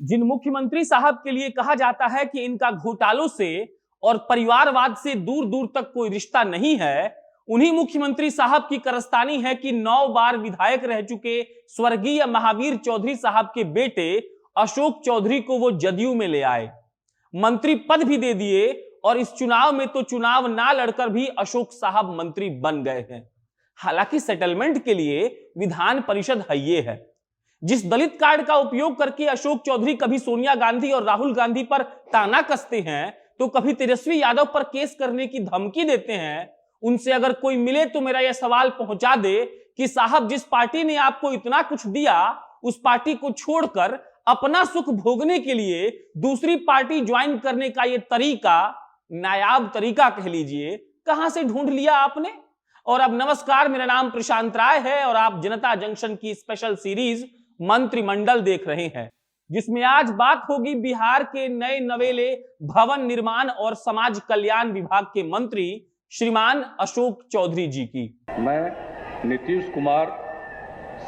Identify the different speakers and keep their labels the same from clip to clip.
Speaker 1: जिन मुख्यमंत्री साहब के लिए कहा जाता है कि इनका घोटालों से और परिवारवाद से दूर दूर तक कोई रिश्ता नहीं है, उन्हीं मुख्यमंत्री साहब की कारस्तानी है कि 9 बार विधायक रह चुके स्वर्गीय महावीर चौधरी साहब के बेटे अशोक चौधरी को वो जदयू में ले आए, मंत्री पद भी दे दिए और इस चुनाव में तो चुनाव ना लड़कर भी अशोक साहब मंत्री बन गए हैं। हालांकि सेटलमेंट के लिए विधान परिषद है ये है। जिस दलित कार्ड का उपयोग करके अशोक चौधरी कभी सोनिया गांधी और राहुल गांधी पर ताना कसते हैं तो कभी तेजस्वी यादव पर केस करने की धमकी देते हैं, उनसे अगर कोई मिले तो मेरा यह सवाल पहुंचा दे कि साहब, जिस पार्टी ने आपको इतना कुछ दिया उस पार्टी को छोड़कर अपना सुख भोगने के लिए दूसरी पार्टी ज्वाइन करने का यह तरीका, नायाब तरीका कह लीजिए, कहां से ढूंढ लिया आपने। और अब नमस्कार, मेरा नाम प्रशांत राय है और आप जनता जंक्शन की स्पेशल सीरीज मंत्रिमंडल देख रहे हैं, जिसमें आज बात होगी बिहार के नए नवेले भवन निर्माण और समाज कल्याण विभाग के मंत्री श्रीमान अशोक चौधरी जी की।
Speaker 2: मैं नीतीश कुमार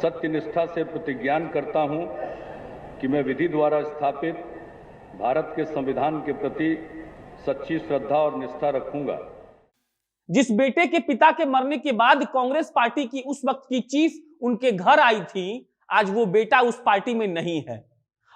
Speaker 2: सत्यनिष्ठा से प्रतिज्ञान करता हूं कि मैं विधि द्वारा स्थापित भारत के संविधान के प्रति सच्ची श्रद्धा और निष्ठा रखूंगा।
Speaker 1: जिस बेटे के पिता के मरने के बाद कांग्रेस पार्टी की उस वक्त की चीफ उनके घर आई थी, आज वो बेटा उस पार्टी में नहीं है।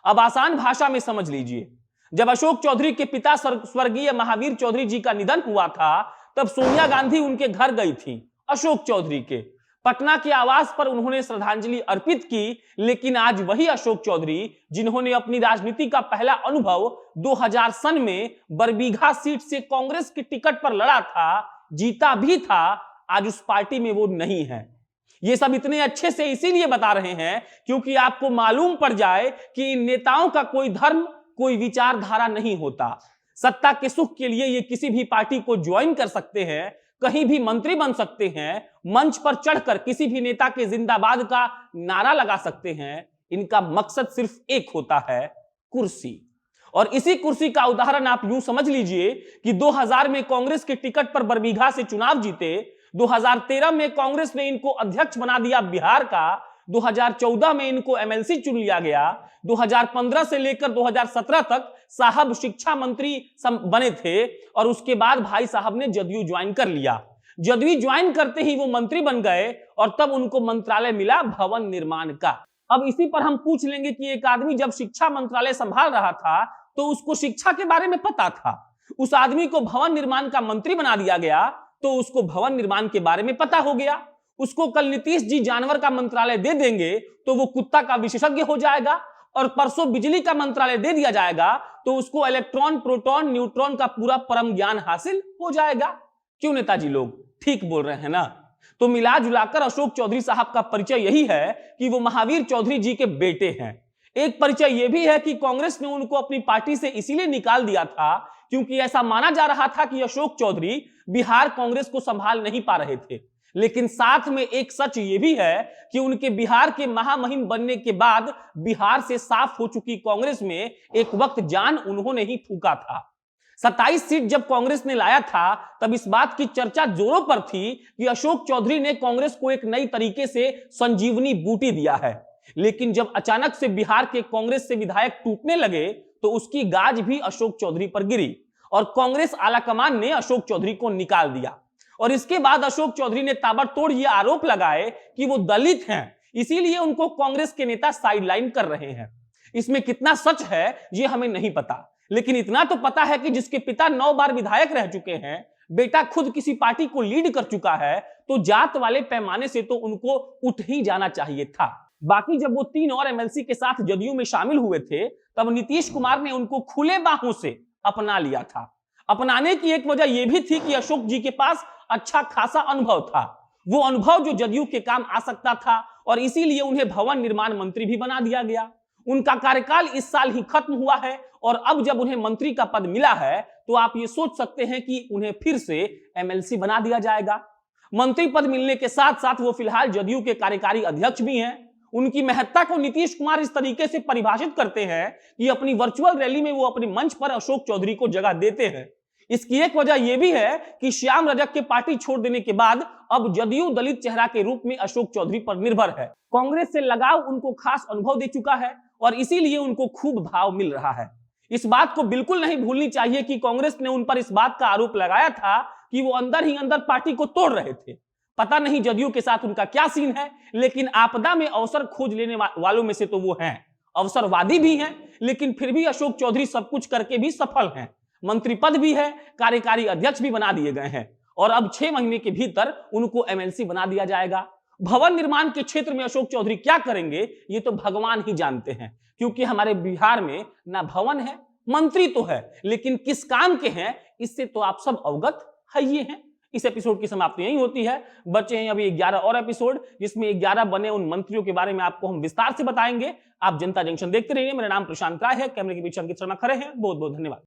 Speaker 1: अब आसान भाषा में समझ लीजिए, जब अशोक चौधरी के पिता स्वर्गीय महावीर चौधरी जी का निधन हुआ था तब सोनिया गांधी उनके घर गई थी अशोक चौधरी के। पटना के आवास पर उन्होंने श्रद्धांजलि अर्पित की, लेकिन आज वही अशोक चौधरी जिन्होंने अपनी राजनीति का पहला अनुभव 2000 सन में बरबीघा सीट से कांग्रेस की टिकट पर लड़ा था, जीता भी था, आज उस पार्टी में वो नहीं है। ये सब इतने अच्छे से इसीलिए बता रहे हैं क्योंकि आपको मालूम पड़ जाए कि इन नेताओं का कोई धर्म, कोई विचारधारा नहीं होता। सत्ता के सुख के लिए ये किसी भी पार्टी को ज्वाइन कर सकते हैं, कहीं भी मंत्री बन सकते हैं, मंच पर चढ़कर किसी भी नेता के जिंदाबाद का नारा लगा सकते हैं। इनका मकसद सिर्फ एक होता है, कुर्सी। और इसी कुर्सी का उदाहरण आप यूं समझ लीजिए कि 2000 में कांग्रेस के टिकट पर बरबीघा से चुनाव जीते, 2013 में कांग्रेस ने इनको अध्यक्ष बना दिया बिहार का, 2014 में इनको एमएलसी चुन लिया गया, 2015 से लेकर 2017 तक साहब शिक्षा मंत्री बने थे और उसके बाद भाई साहब ने जदयू ज्वाइन कर लिया। जदयू ज्वाइन करते ही वो मंत्री बन गए और तब उनको मंत्रालय मिला भवन निर्माण का। अब इसी पर हम पूछ लेंगे कि एक आदमी जब शिक्षा मंत्रालय संभाल रहा था तो उसको शिक्षा के बारे में पता था, उस आदमी को भवन निर्माण का मंत्री बना दिया गया तो उसको भवन निर्माण के बारे में पता हो गया। उसको कल नीतीश जी जानवर का मंत्रालय दे देंगे तो वो कुत्ता का विशेषज्ञ हो जाएगा, और परसों बिजली का मंत्रालय दे दिया जाएगा तो उसको इलेक्ट्रॉन, प्रोटॉन, न्यूट्रॉन का पूरा परम ज्ञान हासिल हो जाएगा। क्यों नेताजी लोग ठीक बोल रहे हैं ना। तो मिला जुलाकर अशोक चौधरी साहब का परिचय यही है कि वो महावीर चौधरी जी के बेटे हैं। एक परिचय यह भी है कि कांग्रेस ने उनको अपनी पार्टी से इसीलिए निकाल दिया था क्योंकि ऐसा माना जा रहा था कि अशोक चौधरी बिहार कांग्रेस को संभाल नहीं पा रहे थे। लेकिन साथ में एक सच यह भी है कि उनके बिहार के महामहिम बनने के बाद बिहार से साफ हो चुकी कांग्रेस में एक वक्त जान उन्होंने ही फूका था। 27 सीट जब कांग्रेस ने लाया था तब इस बात की चर्चा जोरों पर थी कि अशोक चौधरी ने कांग्रेस को एक नई तरीके से संजीवनी बूटी दिया है। लेकिन जब अचानक से बिहार के कांग्रेस से विधायक टूटने लगे तो उसकी गाज भी अशोक चौधरी पर गिरी और कांग्रेस आलाकमान ने अशोक चौधरी को निकाल दिया। और इसके बाद अशोक चौधरी ने ताबड़तोड़ ये आरोप लगाए कि वो दलित हैं, इसीलिए उनको कांग्रेस के नेता साइडलाइन कर रहे हैं। इसमें कितना सच है ये हमें नहीं पता, लेकिन इतना तो पता है कि जिसके पिता 9 बार विधायक रह चुके हैं, बेटा खुद किसी पार्टी को लीड कर चुका है, तो जात वाले पैमाने से तो उनको उठ ही जाना चाहिए था। बाकी जब वो 3 और एमएलसी के साथ जदयू में शामिल हुए थे तब नीतीश कुमार ने उनको खुले बाहों से अपना लिया था। अपनाने की एक वजह यह भी थी कि अशोक जी के पास अच्छा खासा अनुभव था, वो अनुभव जो जदयू के काम आ सकता था, और इसीलिए उन्हें भवन निर्माण मंत्री भी बना दिया गया। उनका कार्यकाल इस साल ही खत्म हुआ है और अब जब उन्हें मंत्री का पद मिला है तो आप ये सोच सकते हैं कि उन्हें फिर से एमएलसी बना दिया जाएगा। मंत्री पद मिलने के साथ साथ वो फिलहाल जदयू के कार्यकारी अध्यक्ष भी हैं। उनकी महत्ता को नीतीश कुमार इस तरीके से परिभाषित करते हैं कि अपनी वर्चुअल रैली में वो अपने मंच पर अशोक चौधरी को जगह देते हैं। इसकी एक वजह यह भी है कि श्याम रजक के पार्टी छोड़ देने के बाद अब जदयू दलित चेहरा के रूप में अशोक चौधरी पर निर्भर है। कांग्रेस से लगाव उनको खास अनुभव दे चुका है और इसीलिए उनको खूब भाव मिल रहा है। इस बात को बिल्कुल नहीं भूलनी चाहिए कि कांग्रेस ने उन पर इस बात का आरोप लगाया था कि वो अंदर ही अंदर पार्टी को तोड़ रहे थे। पता नहीं जदयू के साथ उनका क्या सीन है, लेकिन आपदा में अवसर खोज लेने वालों में से तो वो हैं, अवसरवादी भी हैं, लेकिन फिर भी अशोक चौधरी सब कुछ करके भी सफल हैं। मंत्री पद भी है, कार्यकारी अध्यक्ष भी बना दिए गए हैं और अब 6 महीने के भीतर उनको एमएलसी बना दिया जाएगा। भवन निर्माण के क्षेत्र में अशोक चौधरी क्या करेंगे ये तो भगवान ही जानते हैं, क्योंकि हमारे बिहार में ना भवन है, मंत्री तो है, लेकिन किस काम के हैं इससे तो आप सब अवगत है ही हैं। इस एपिसोड की समाप्ति यही होती है। बचे हैं अभी 11 और एपिसोड, जिसमें 11 बने उन मंत्रियों के बारे में आपको हम विस्तार से बताएंगे। आप जनता जंक्शन देखते रहिए। मेरा नाम प्रशांत राय है, कैमरे के पीछे अंकित शर्मा खड़े हैं। बहुत बहुत धन्यवाद।